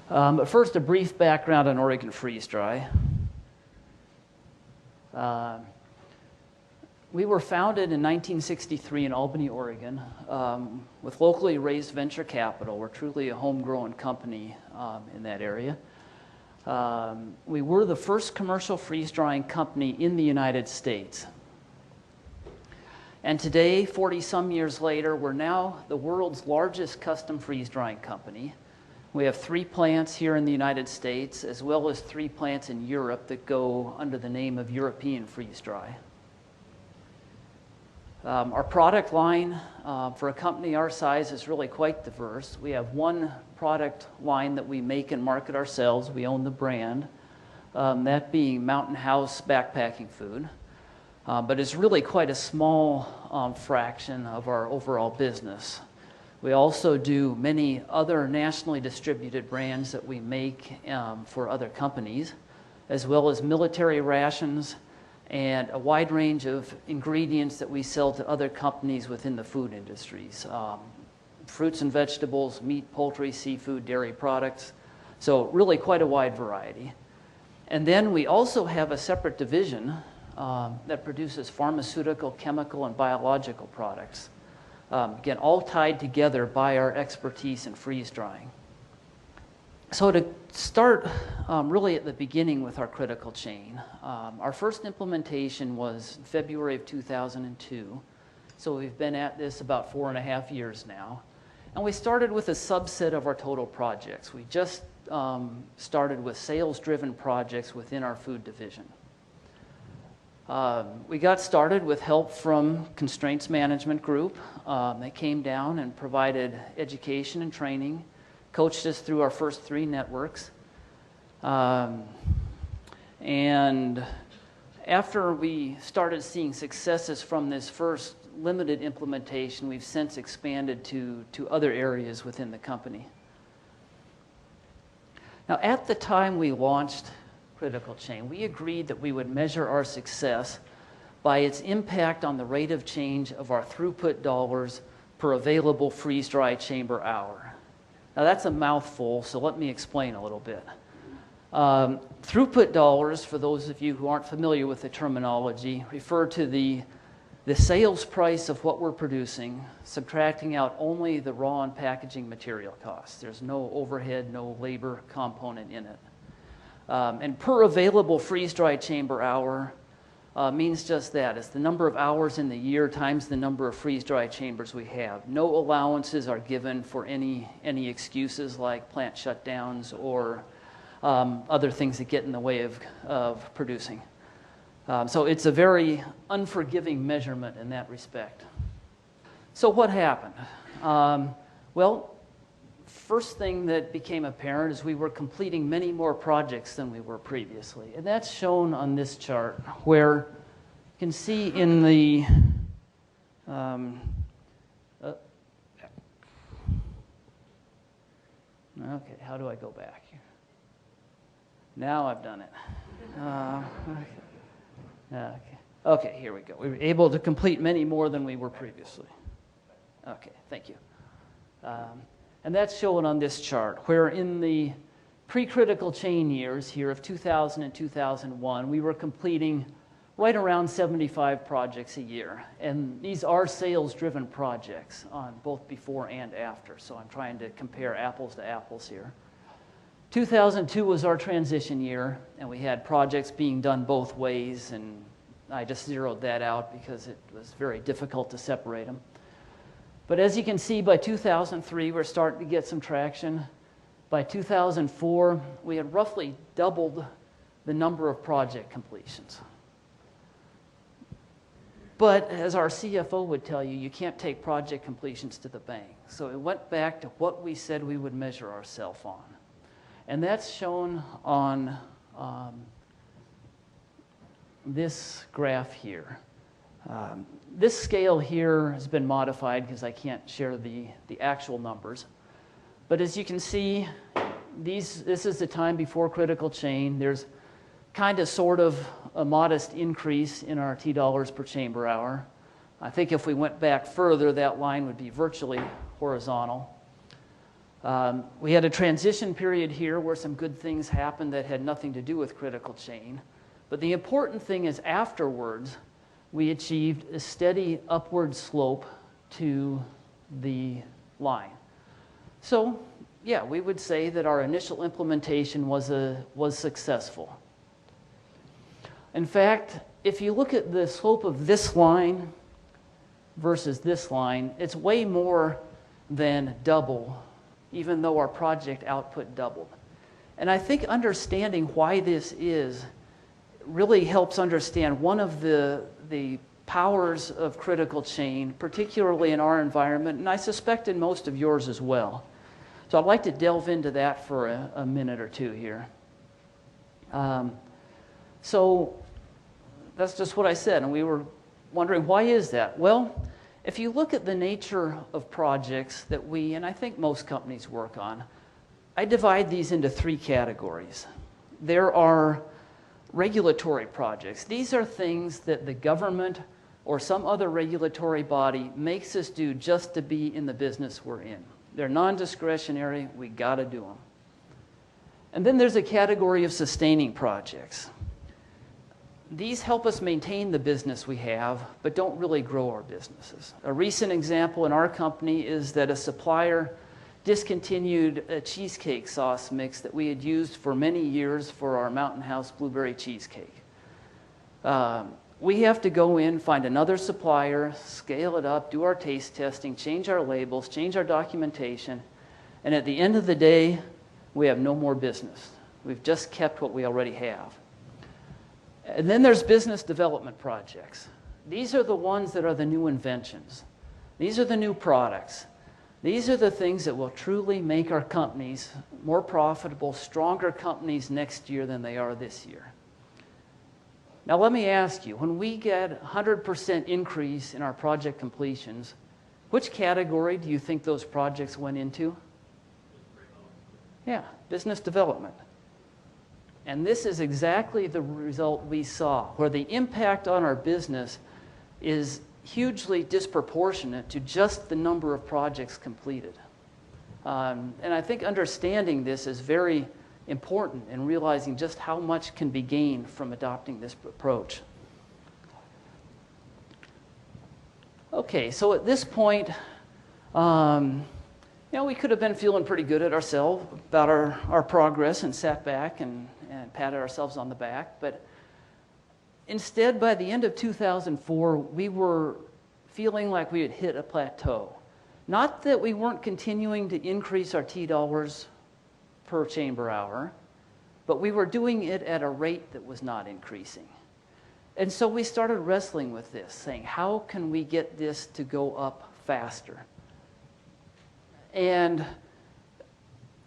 But first, a brief background on Oregon Freeze Dry. We were founded in 1963 in Albany, Oregon, with locally raised venture capital. We're truly a homegrown company in that area. We were the first commercial freeze-drying company in the United States. And today, 40-some years later, we're now the world's largest custom freeze-drying company. We have 3 plants here in the United States, as well as 3 plants in Europe that go under the name of European Freeze-Dry. Our product line for a company our size is really quite diverse. We have one product line that we make and market ourselves. We own the brand, that being Mountain House backpacking food. But it's really quite a small fraction of our overall business. We also do many other nationally distributed brands that we make for other companies, as well as military rations and a wide range of ingredients that we sell to other companies within the food industries. Fruits and vegetables, meat, poultry, seafood, dairy products. So really quite a wide variety. And then we also have a separate division that produces pharmaceutical, chemical, and biological products. Again, all tied together by our expertise in freeze drying. So to start really at the beginning with our critical chain, our first implementation was February of 2002. So we've been at this about 4.5 years now. And we started with a subset of our total projects. We just started with sales-driven projects within our food division. We got started with help from Constraints Management Group. They came down and provided education and training, coached us through our first 3 networks. And after we started seeing successes from this first limited implementation, we've since expanded to other areas within the company. Now, at the time we launched Critical Chain, we agreed that we would measure our success by its impact on the rate of change of our throughput dollars per available freeze-dry chamber hour. Now that's a mouthful, so let me explain a little bit. Throughput dollars, for those of you who aren't familiar with the terminology, refer to the sales price of what we're producing, subtracting out only the raw and packaging material costs. There's no overhead, no labor component in it. And per available freeze-dry chamber hour means just that. It's the number of hours in the year times the number of freeze-dry chambers we have. No allowances are given for any excuses like plant shutdowns or other things that get in the way of producing. So it's a very unforgiving measurement in that respect. So what happened? Well, first thing that became apparent is we were completing many more projects than we were previously. And that's shown on this chart, where you can see in the okay, how do I go back here? Now I've done it. Okay, here we go. We were able to complete many more than we were previously. Okay, thank you. And that's shown on this chart, where in the pre-critical chain years here of 2000 and 2001, we were completing right around 75 projects a year. And these are sales-driven projects on both before and after, so I'm trying to compare apples to apples here. 2002 was our transition year, and we had projects being done both ways, and I just zeroed that out because it was very difficult to separate them. But as you can see, by 2003, we're starting to get some traction. By 2004, we had roughly doubled the number of project completions. But as our CFO would tell you, you can't take project completions to the bank. So we went back to what we said we would measure ourselves on. And that's shown on this graph here. This scale here has been modified because I can't share the actual numbers. But as you can see, this is the time before critical chain. There's kind of sort of a modest increase in our T dollars per chamber hour. I think if we went back further, that line would be virtually horizontal. We had a transition period here where some good things happened that had nothing to do with critical chain. But the important thing is afterwards, we achieved a steady upward slope to the line. So, yeah, we would say that our initial implementation was successful. In fact, if you look at the slope of this line versus this line, it's way more than double, even though our project output doubled. And I think understanding why this is really helps understand one of the powers of critical chain, particularly in our environment, and I suspect in most of yours as well. So I'd like to delve into that for a minute or two here. So that's just what I said, and we were wondering, why is that? Well, if you look at the nature of projects that we, and I think most companies work on, I divide these into three categories. There are regulatory projects. These are things that the government or some other regulatory body makes us do just to be in the business we're in. They're non-discretionary, we gotta do them. And then there's a category of sustaining projects. These help us maintain the business we have, but don't really grow our businesses. A recent example in our company is that a supplier discontinued a cheesecake sauce mix that we had used for many years for our Mountain House blueberry cheesecake. We have to go in, find another supplier, scale it up, do our taste testing, change our labels, change our documentation, and at the end of the day, we have no more business. We've just kept what we already have. And then there's business development projects. These are the ones that are the new inventions. These are the new products. These are the things that will truly make our companies more profitable, stronger companies next year than they are this year. Now let me ask you, when we get 100% increase in our project completions, which category do you think those projects went into? Yeah, business development. And this is exactly the result we saw, where the impact on our business is hugely disproportionate to just the number of projects completed. And I think understanding this is very important in realizing just how much can be gained from adopting this approach. Okay, so at this point, we could have been feeling pretty good at ourselves about our progress and sat back and patted ourselves on the back, but instead, by the end of 2004, we were feeling like we had hit a plateau. Not that we weren't continuing to increase our T-dollars per chamber hour, but we were doing it at a rate that was not increasing. And so we started wrestling with this, saying, how can we get this to go up faster? And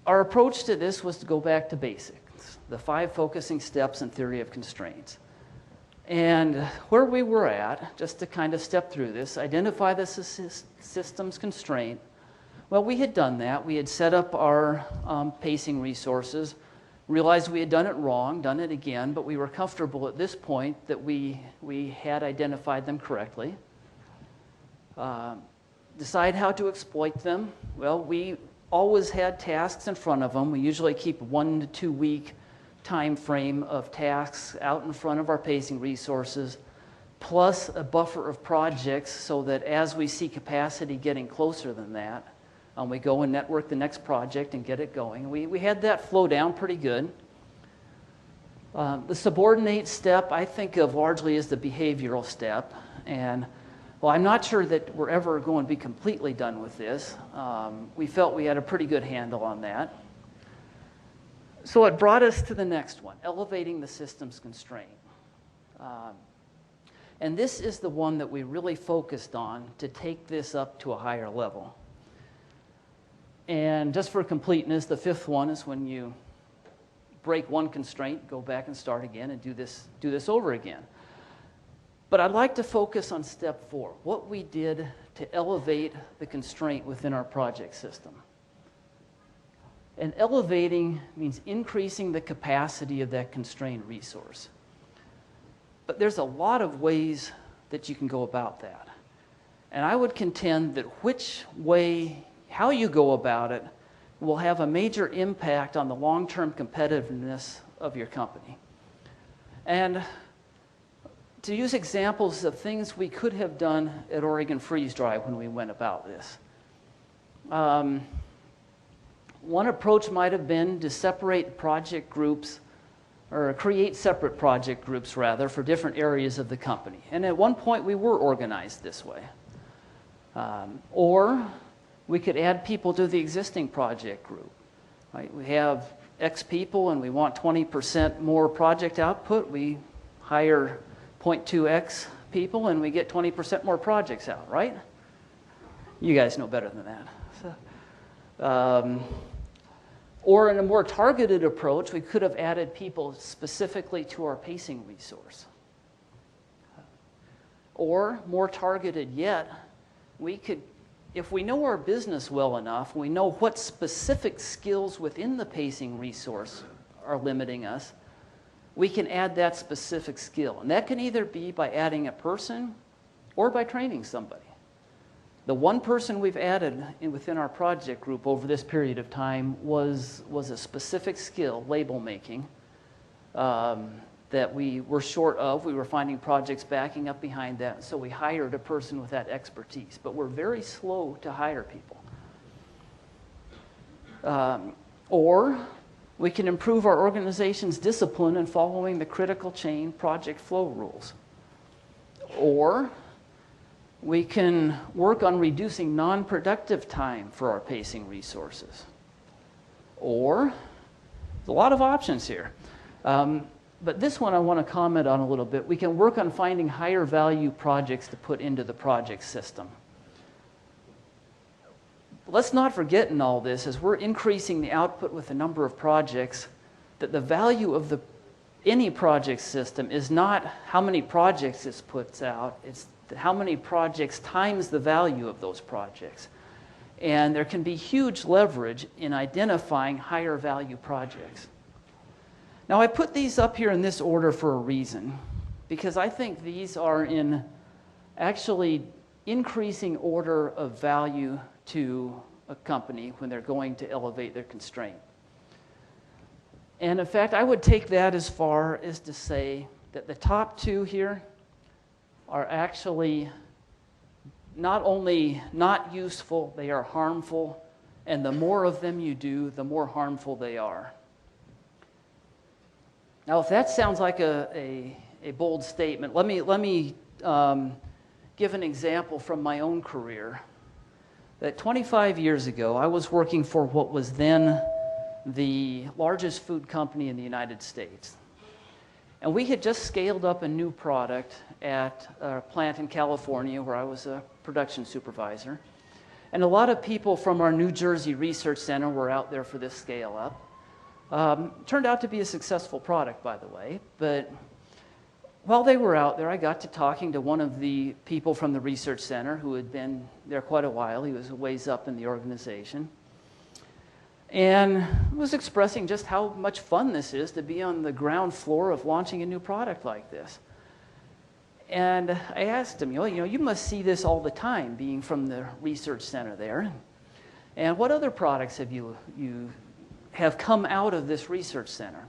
our approach to this was to go back to basics, the 5 focusing steps in theory of constraints. And where we were at, just to kind of step through this, identify the system's constraint. Well, we had done that. We had set up our pacing resources, realized we had done it wrong, done it again, but we were comfortable at this point that we had identified them correctly. Decide how to exploit them. Well, we always had tasks in front of them. We usually keep 1 to 2 week time frame of tasks out in front of our pacing resources, plus a buffer of projects so that as we see capacity getting closer than that, we go and network the next project and get it going. We had that flow down pretty good. The subordinate step I think of largely as the behavioral step, and well, I'm not sure that we're ever going to be completely done with this. We felt we had a pretty good handle on that. So it brought us to the next one, elevating the system's constraint. And this is the one that we really focused on to take this up to a higher level. And just for completeness, the 5th one is when you break one constraint, go back and start again and do this over again. But I'd like to focus on step 4, what we did to elevate the constraint within our project system. And elevating means increasing the capacity of that constrained resource. But there's a lot of ways that you can go about that. And I would contend that how you go about it will have a major impact on the long-term competitiveness of your company. And to use examples of things we could have done at Oregon Freeze Dry when we went about this. One approach might have been to separate project groups, or create separate project groups rather, for different areas of the company. And at one point we were organized this way. Or we could add people to the existing project group. Right? We have X people and we want 20% more project output. We hire 0.2X people and we get 20% more projects out, right? You guys know better than that. So, or in a more targeted approach, we could have added people specifically to our pacing resource. Or more targeted yet, we could, if we know our business well enough, we know what specific skills within the pacing resource are limiting us, we can add that specific skill. And that can either be by adding a person or by training somebody. The one person we've added within our project group over this period of time was a specific skill, label making, that we were short of. We were finding projects backing up behind that, so we hired a person with that expertise. But we're very slow to hire people. Or we can improve our organization's discipline in following the critical chain project flow rules. Or we can work on reducing non-productive time for our pacing resources. Or, there's a lot of options here. But this one I want to comment on a little bit. We can work on finding higher value projects to put into the project system. Let's not forget in all this, as we're increasing the output with the number of projects, that the value of any project system is not how many projects it puts out, it's how many projects times the value of those projects. And there can be huge leverage in identifying higher value projects. Now I put these up here in this order for a reason, because I think these are in actually increasing order of value to a company when they're going to elevate their constraint. And in fact, I would take that as far as to say that the top two here are actually not only not useful, they are harmful, and the more of them you do, the more harmful they are. Now, if that sounds like a bold statement, let me give an example from my own career. That 25 years ago, I was working for what was then the largest food company in the United States. And we had just scaled up a new product at a plant in California where I was a production supervisor. And a lot of people from our New Jersey Research Center were out there for this scale up. Turned out to be a successful product, by the way. But while they were out there, I got to talking to one of the people from the research center who had been there quite a while. He was a ways up in the organization. And was expressing just how much fun this is to be on the ground floor of launching a new product like this. And I asked him, you must see this all the time, being from the research center there. And what other products have you have come out of this research center?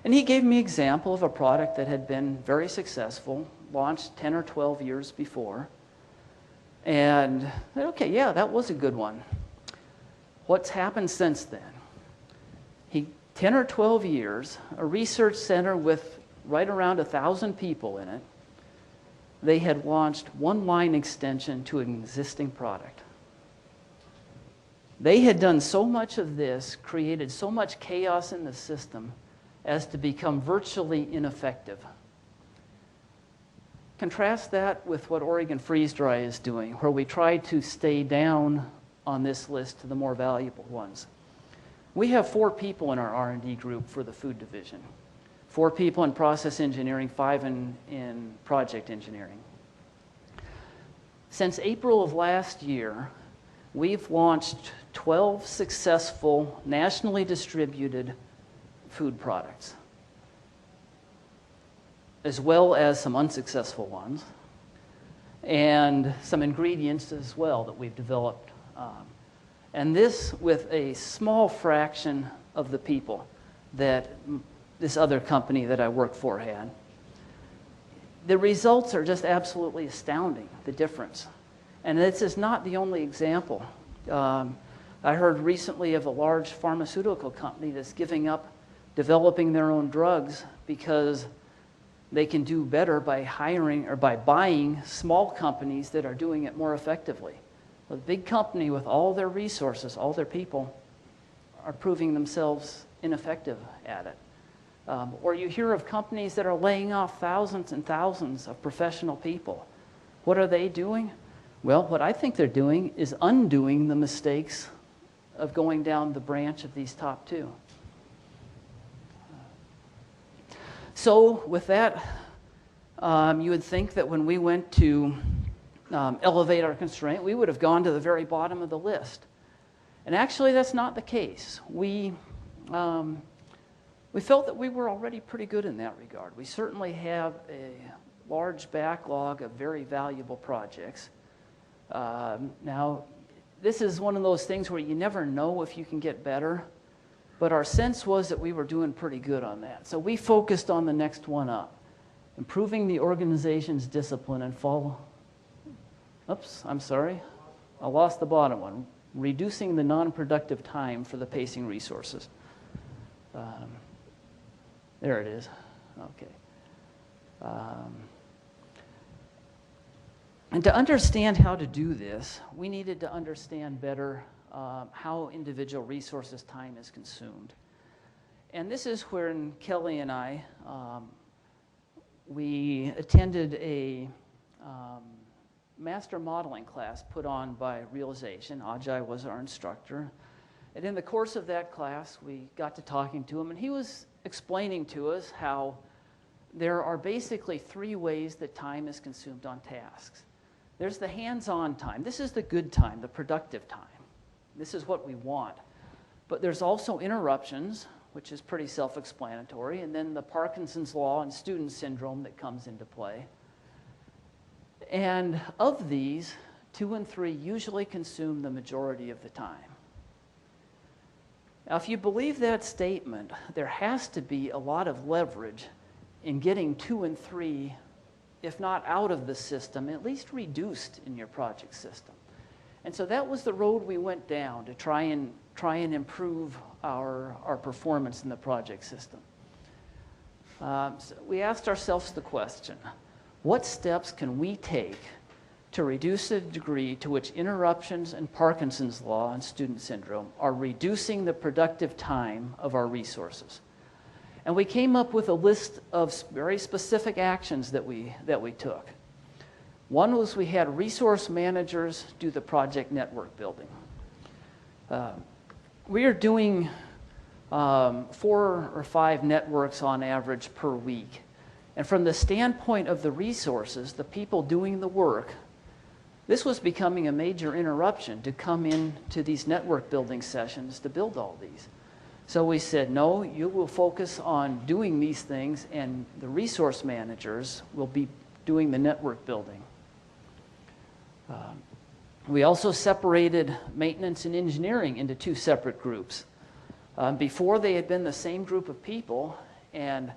And he gave me an example of a product that had been very successful, launched 10 or 12 years before. And I said, okay, yeah, that was a good one. What's happened since then? 10 or 12 years, a research center with right around 1,000 people in it, they had launched one line extension to an existing product. They had done so much of this, created so much chaos in the system as to become virtually ineffective. Contrast that with what Oregon Freeze Dry is doing, where we try to stay down on this list to the more valuable ones. We have 4 people in our R&D group for the food division. 4 people in process engineering, 5 in project engineering. Since April of last year, we've launched 12 successful, nationally distributed food products, as well as some unsuccessful ones, and some ingredients as well that we've developed. And this with a small fraction of the people that this other company that I worked for had. The results are just absolutely astounding, the difference. And this is not the only example. I heard recently of a large pharmaceutical company that's giving up developing their own drugs because they can do better by hiring or by buying small companies that are doing it more effectively. A big company with all their resources, all their people, are proving themselves ineffective at it. Or you hear of companies that are laying off thousands and thousands of professional people. What are they doing? Well, what I think they're doing is undoing the mistakes of going down the branch of these top two. So with that, you would think that when we went to elevate our constraint, we would have gone to the very bottom of the list. And actually, that's not the case. We felt that we were already pretty good in that regard. We certainly have a large backlog of very valuable projects. Now, this is one of those things where you never know if you can get better, but our sense was that we were doing pretty good on that. So we focused on the next one up, improving the organization's discipline and oops, I'm sorry, I lost the bottom one, reducing the non-productive time for the pacing resources. There it is, okay. And to understand how to do this, we needed to understand better how individual resources' time is consumed. And this is where Kelly and I, we attended a master modeling class put on by Realization. Ajay was our instructor. And in the course of that class, we got to talking to him, and he was explaining to us how there are basically three ways that time is consumed on tasks. There's the hands-on time. This is the good time, the productive time. This is what we want. But there's also interruptions, which is pretty self-explanatory, and then the Parkinson's law and student syndrome that comes into play. And of these, 2 and 3 usually consume the majority of the time. Now, if you believe that statement, there has to be a lot of leverage in getting 2 and 3, if not out of the system, at least reduced in your project system. And so that was the road we went down to try and improve our performance in the project system. So we asked ourselves the question, what steps can we take to reduce the degree to which interruptions and Parkinson's law and student syndrome are reducing the productive time of our resources? And we came up with a list of very specific actions that we took. One was we had resource managers do the project network building. We are doing 4 or 5 networks on average per week. And from the standpoint of the resources, the people doing the work, this was becoming a major interruption to come into these network building sessions to build all these. So we said, no, you will focus on doing these things, and the resource managers will be doing the network building. We also separated maintenance and engineering into 2 separate groups. Before, they had been the same group of people, and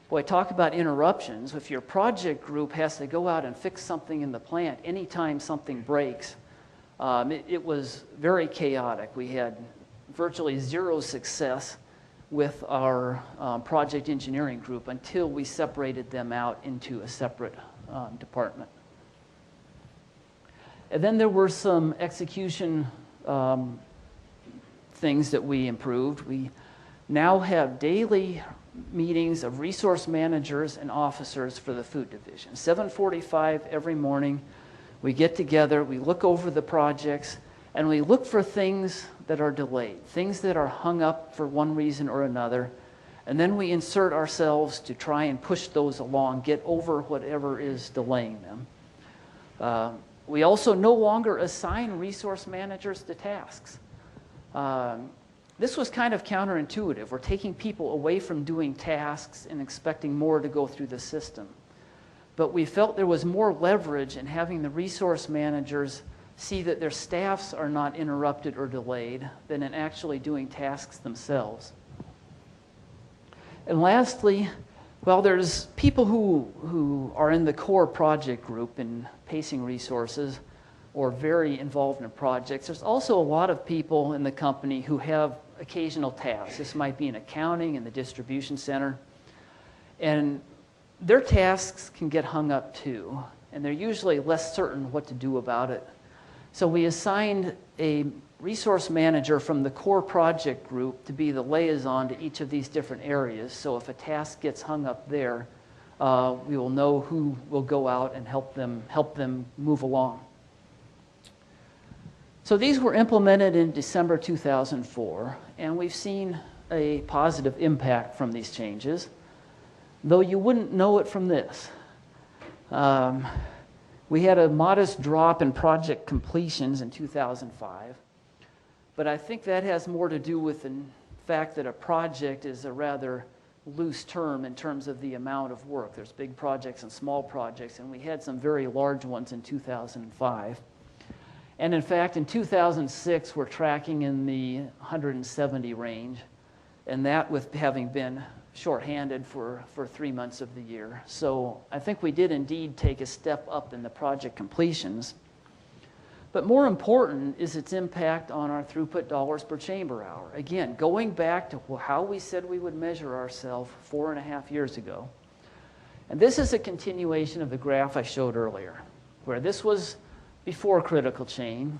boy, talk about interruptions. If your project group has to go out and fix something in the plant anytime something breaks, it was very chaotic. We had virtually 0 success with our project engineering group until we separated them out into a separate department. And then there were some execution things that we improved. We now have daily meetings of resource managers and officers for the food division. 7:45 every morning, we get together, we look over the projects, and we look for things that are delayed, things that are hung up for one reason or another, and then we insert ourselves to try and push those along, get over whatever is delaying them. We also no longer assign resource managers to tasks. This was kind of counterintuitive. We're taking people away from doing tasks and expecting more to go through the system. But we felt there was more leverage in having the resource managers see that their staffs are not interrupted or delayed than in actually doing tasks themselves. And lastly, well, there's people who are in the core project group in pacing resources or very involved in projects. There's also a lot of people in the company who have occasional tasks. This might be in accounting, in the distribution center. And their tasks can get hung up too, and they're usually less certain what to do about it. So we assigned a resource manager from the core project group to be the liaison to each of these different areas. So if a task gets hung up there, we will know who will go out and help them move along. So these were implemented in December 2004, and we've seen a positive impact from these changes, though you wouldn't know it from this. We had a modest drop in project completions in 2005, but I think that has more to do with the fact that a project is a rather loose term in terms of the amount of work. There's big projects and small projects, and we had some very large ones in 2005. And in fact, in 2006, we're tracking in the 170 range, and that with having been shorthanded for 3 months of the year. So I think we did indeed take a step up in the project completions. But more important is its impact on our throughput dollars per chamber hour. Again, going back to how we said we would measure ourselves 4.5 years ago. And this is a continuation of the graph I showed earlier, where this was before critical chain.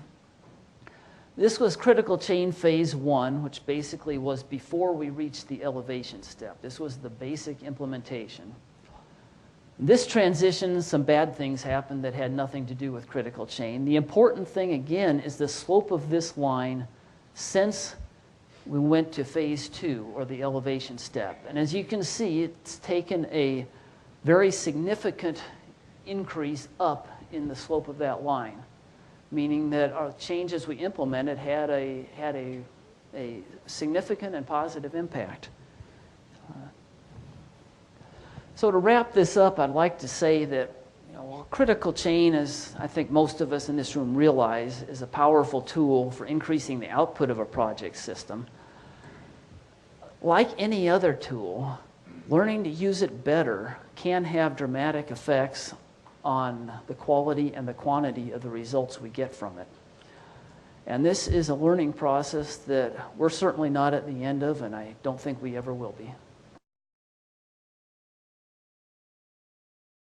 This was critical chain phase 1, which basically was before we reached the elevation step. This was the basic implementation. This transition, some bad things happened that had nothing to do with critical chain. The important thing, again, is the slope of this line since we went to phase 2, or the elevation step. And as you can see, it's taken a very significant increase up in the slope of that line, meaning that our changes we implemented had a significant and positive impact. So to wrap this up, I'd like to say that critical chain, as I think most of us in this room realize, is a powerful tool for increasing the output of a project system. Like any other tool, learning to use it better can have dramatic effects on the quality and the quantity of the results we get from it. And this is a learning process that we're certainly not at the end of, and I don't think we ever will be.